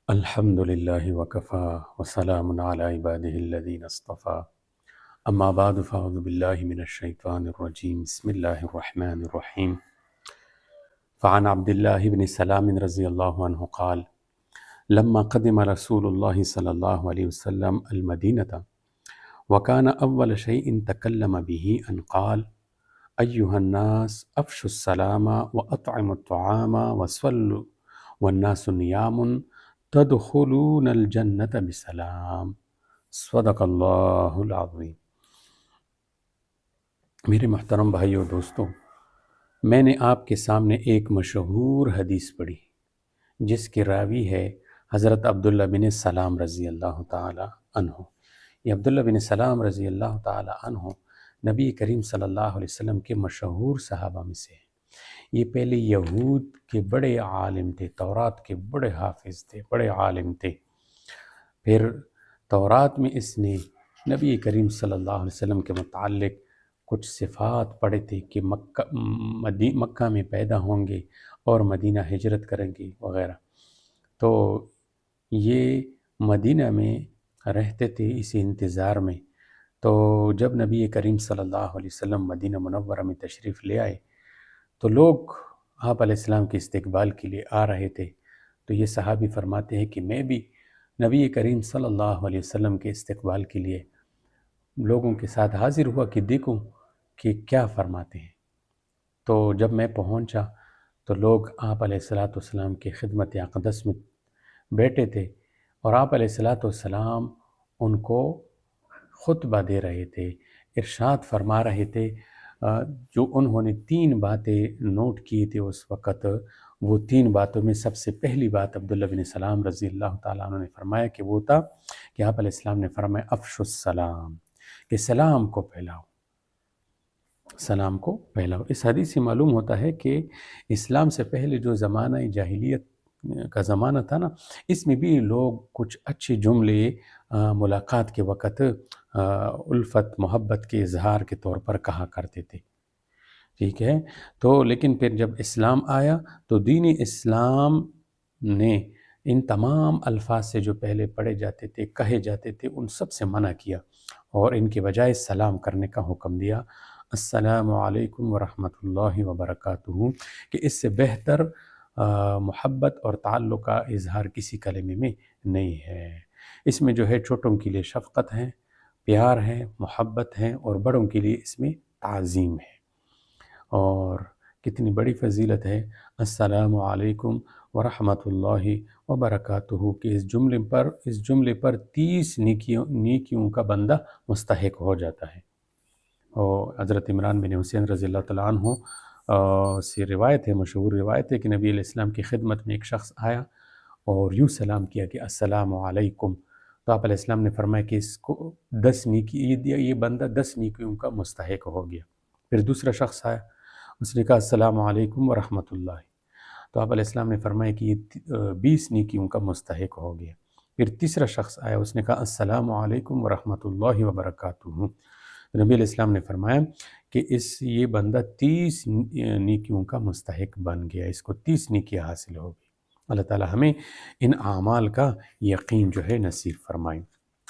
الحمد لله وكفى وسلام على عباده الذين اصطفى أما بعد فأعوذ بالله من الشيطان الرجيم بسم الله الرحمن الرحيم فعن عبد الله بن سلام رضي الله عنه قال لما قدم رسول الله صلى الله عليه وسلم المدينة وكان أول شيء تكلم به أن قال أيها الناس أفشوا السلام وأطعموا الطعام وصلوا والناس نيام تدخلون الجنة بسلام صدق اللہ العظیم۔ میرے محترم بھائیو و دوستو، میں نے آپ کے سامنے ایک مشہور حدیث پڑھی جس کے راوی ہے حضرت عبداللہ بن سلام رضی اللہ تعالی عنہ۔ یہ عبداللہ بن سلام رضی اللہ تعالی عنہ نبی کریم صلی اللہ علیہ وسلم کے مشہور صحابہ میں سے ہیں۔ یہ پہلے یہود کے بڑے عالم تھے، تورات کے بڑے حافظ تھے، بڑے عالم تھے۔ پھر تورات میں اس نے نبی کریم صلی اللہ علیہ وسلم کے متعلق کچھ صفات پڑھے تھے کہ مکہ میں پیدا ہوں گے اور مدینہ ہجرت کریں گے وغیرہ۔ تو یہ مدینہ میں رہتے تھے اسی انتظار میں۔ تو جب نبی کریم صلی اللہ علیہ وسلم مدینہ منورہ میں تشریف لے آئے تو لوگ آپ علیہ السلام کے استقبال کے لیے آ رہے تھے۔ تو یہ صحابی فرماتے ہیں کہ میں بھی نبی کریم صلی اللہ علیہ وسلم کے استقبال کے لیے لوگوں کے ساتھ حاضر ہوا کہ دیکھوں کہ کیا فرماتے ہیں۔ تو جب میں پہنچا تو لوگ آپ علیہ السلام کی خدمت اقدس میں بیٹھے تھے اور آپ علیہ السلام ان کو خطبہ دے رہے تھے، ارشاد فرما رہے تھے۔ جو انہوں نے 3 باتیں نوٹ کی تھی اس وقت، وہ 3 باتوں میں سب سے پہلی بات عبداللہ بن سلام رضی اللہ تعالیٰ عنہ نے فرمایا کہ وہ تھا کہ آپ علیہ السلام نے فرمایا افشوا السلام، کہ سلام کو پھیلاؤ، سلام کو پھیلاؤ۔ اس حدیث سے معلوم ہوتا ہے کہ اسلام سے پہلے جو زمانہ جاہلیت کا زمانہ تھا نا، اس میں بھی لوگ کچھ اچھے جملے ملاقات کے وقت الفت محبت کے اظہار کے طور پر کہا کرتے تھے، ٹھیک ہے۔ تو لیکن پھر جب اسلام آیا تو دین اسلام نے ان تمام الفاظ سے جو پہلے پڑھے جاتے تھے، کہے جاتے تھے، ان سب سے منع کیا اور ان کے بجائے سلام کرنے کا حکم دیا، السلام علیکم ورحمۃ اللہ وبرکاتہ، کہ اس سے بہتر محبت اور تعلق کا اظہار کسی کلمے میں نہیں ہے۔ اس میں جو ہے چھوٹوں کے لیے شفقت ہے، پیار ہے، محبت ہے، اور بڑوں کے لیے اس میں تعظیم ہے۔ اور کتنی بڑی فضیلت ہے السلام علیکم ورحمۃ اللہ وبرکاتہ، کہ اس جملے پر 30 نیکیوں کا بندہ مستحق ہو جاتا ہے۔ اور حضرت عمران بن حسین رضی اللہ تعالیٰ عنہ سے روایت ہے، مشہور روایت ہے کہ نبی علیہ السلام کی خدمت میں ایک شخص آیا اور یوں سلام کیا کہ السلام علیکم، تو آپ علیہ السلام نے فرمایا کہ اس کو 10 نیکی یہ بندہ 10 نیکیوں کا مستحق ہو گیا۔ پھر دوسرا شخص آیا، اس نے کہا السلام علیکم ورحمۃ اللہ، تو آپ علیہ السلام نے فرمایا کہ یہ 20 نیکیوں کا مستحق ہو گیا۔ پھر تیسرا شخص آیا، اس نے کہا السلام علیکم ورحمۃ اللہ وبرکاتہ، نبی علیہ السلام نے فرمایا کہ یہ بندہ 30 نیکیوں کا مستحق بن گیا، اس کو 30 نیکیاں حاصل ہو گئی۔ اللہ تعالی ہمیں ان اعمال کا یقین جو ہے نصیب فرمائیں۔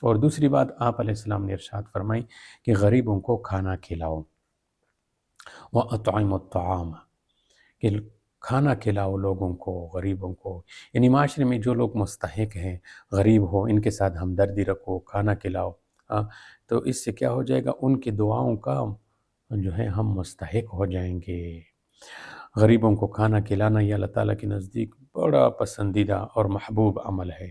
اور دوسری بات آپ علیہ السلام نے ارشاد فرمائی کہ غریبوں کو کھانا کھلاؤ، وَأَطْعِمُوا الطَّعَامَ، کہ کھانا کھلاؤ لوگوں کو، غریبوں کو، یعنی معاشرے میں جو لوگ مستحق ہیں، غریب ہو، ان کے ساتھ ہمدردی رکھو، کھانا کھلاؤ، تو اس سے کیا ہو جائے گا، ان کی دعاؤں کا جو ہے ہم مستحق ہو جائیں گے۔ غریبوں کو کھانا کھلانا یہ اللہ تعالیٰ کے نزدیک بڑا پسندیدہ اور محبوب عمل ہے۔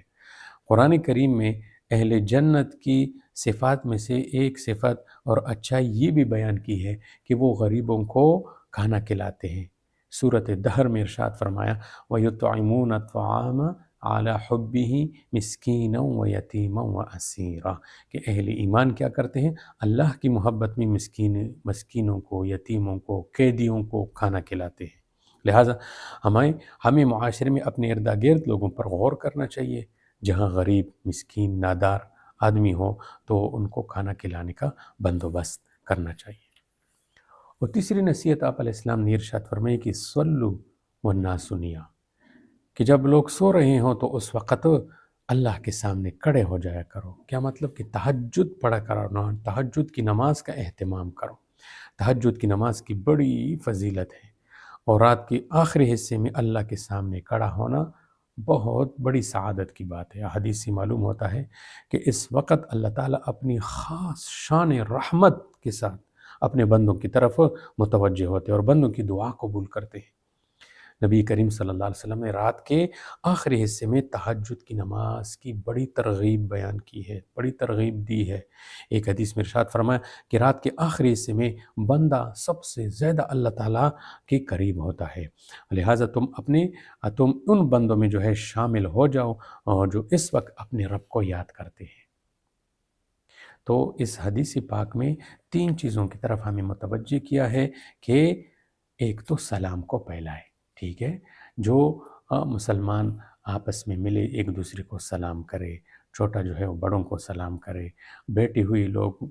قرآن کریم میں اہل جنت کی صفات میں سے ایک صفت اور اچھائی یہ بھی بیان کی ہے کہ وہ غریبوں کو کھانا کھلاتے ہیں۔ سورۃ دہر میں ارشاد فرمایا وَيُطْعِمُونَ الطَّعَامَ عَلَى حُبِّهِ مِسْكِينًا وَيَتِيمًا وَأَسِيرًا، کہ اہل ایمان کیا کرتے ہیں، اللہ کی محبت میں مسکینوں کو، یتیموں کو، قیدیوں کو کھانا کھلاتے ہیں۔ لہٰذا ہمیں معاشرے میں اپنے ارد گرد لوگوں پر غور کرنا چاہیے، جہاں غریب، مسکین، نادار آدمی ہو تو ان کو کھانا کھلانے کا بندوبست کرنا چاہیے۔ اور تیسری نصیحت آپ علیہ السلام نے ارشاد فرمائی کہ صلوا والناس نیام، کہ جب لوگ سو رہے ہوں تو اس وقت اللہ کے سامنے کھڑے ہو جایا کرو۔ کیا مطلب کہ تہجد پڑھا کرو، تہجد کی نماز کا اہتمام کرو۔ تہجد کی نماز کی بڑی فضیلت ہے، اور رات کے آخری حصے میں اللہ کے سامنے کھڑا ہونا بہت بڑی سعادت کی بات ہے۔ حدیث سے معلوم ہوتا ہے کہ اس وقت اللہ تعالیٰ اپنی خاص شان رحمت کے ساتھ اپنے بندوں کی طرف متوجہ ہوتے ہیں اور بندوں کی دعا قبول کرتے ہیں۔ نبی کریم صلی اللہ علیہ وسلم نے رات کے آخری حصے میں تہجد کی نماز کی بڑی ترغیب بیان کی ہے، بڑی ترغیب دی ہے۔ ایک حدیث میں ارشاد فرمایا کہ رات کے آخری حصے میں بندہ سب سے زیادہ اللہ تعالیٰ کے قریب ہوتا ہے، لہٰذا تم ان بندوں میں جو ہے شامل ہو جاؤ اور جو اس وقت اپنے رب کو یاد کرتے ہیں۔ تو اس حدیث پاک میں 3 چیزوں کی طرف ہمیں متوجہ کیا ہے کہ ایک تو سلام کو پھیلائے، ٹھیک ہے، جو مسلمان آپس میں ملے ایک دوسرے کو سلام کرے، چھوٹا جو ہے وہ بڑوں کو سلام کرے، بیٹھی ہوئی لوگ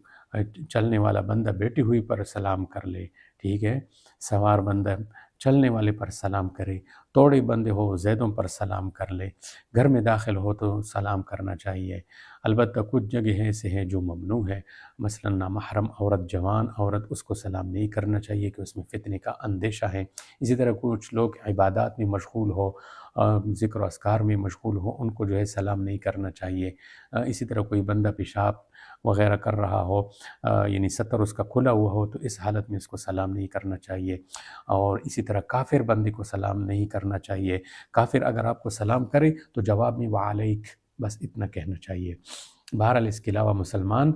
چلنے والا بندہ بیٹھی ہوئی پر سلام کر لے، ٹھیک ہے، سوار بندہ چلنے والے پر سلام کرے، توڑے بندے ہو زیدوں پر سلام کر لے، گھر میں داخل ہو تو سلام کرنا چاہیے۔ البتہ کچھ جگہ ایسے ہیں جو ممنوع ہے، مثلا نامحرم عورت، جوان عورت، اس کو سلام نہیں کرنا چاہیے کہ اس میں فتنے کا اندیشہ ہے۔ اسی طرح کچھ لوگ عبادات میں مشغول ہو، ذکر و اذکار میں مشغول ہو، ان کو جو ہے سلام نہیں کرنا چاہیے۔ اسی طرح کوئی بندہ پیشاب وغیرہ کر رہا ہو، یعنی ستر اس کا کھلا ہوا ہو، تو اس حالت میں اس کو سلام نہیں کرنا چاہیے۔ اور اسی طرح کافر بندے کو سلام نہیں کرنا چاہیے۔ کافر اگر آپ کو سلام کرے تو جواب میں وعلیک، بس اتنا کہنا چاہیے۔ بہرحال اس کے علاوہ مسلمان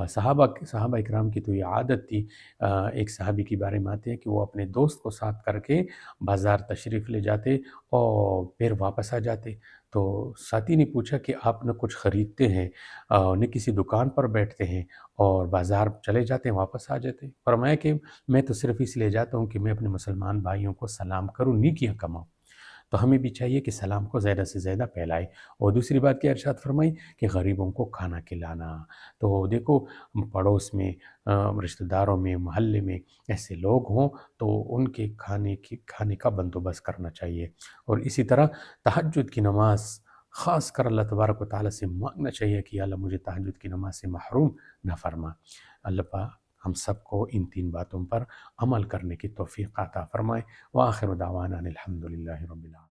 صحابہ اکرام کی تو یہ عادت تھی، ایک صحابی کے بارے میں آتے ہیں کہ وہ اپنے دوست کو ساتھ کر کے بازار تشریف لے جاتے اور پھر واپس آ جاتے۔ تو ساتھی نے پوچھا کہ آپ نہ کچھ خریدتے ہیں، نہ کسی دکان پر بیٹھتے ہیں اور بازار چلے جاتے ہیں واپس آ جاتے ہیں۔ فرمایا کہ میں تو صرف اس لیے جاتا ہوں کہ میں اپنے مسلمان بھائیوں کو سلام کروں، نیکیاں کماؤں۔ تو ہمیں بھی چاہیے کہ سلام کو زیادہ سے زیادہ پھیلائے۔ اور دوسری بات کیا ارشاد فرمائی کہ غریبوں کو کھانا کھلانا۔ تو دیکھو پڑوس میں، رشتہ داروں میں، محلے میں ایسے لوگ ہوں تو ان کے کھانے کا بندوبست کرنا چاہیے۔ اور اسی طرح تہجد کی نماز خاص کر اللہ تبارک و تعالیٰ سے مانگنا چاہیے کہ یا اللہ مجھے تہجد کی نماز سے محروم نہ فرما۔ اللہ پاک ہم سب کو ان 3 باتوں پر عمل کرنے کی توفیق عطا فرمائے۔ وآخر دعوانا الحمدللہ رب العالمین۔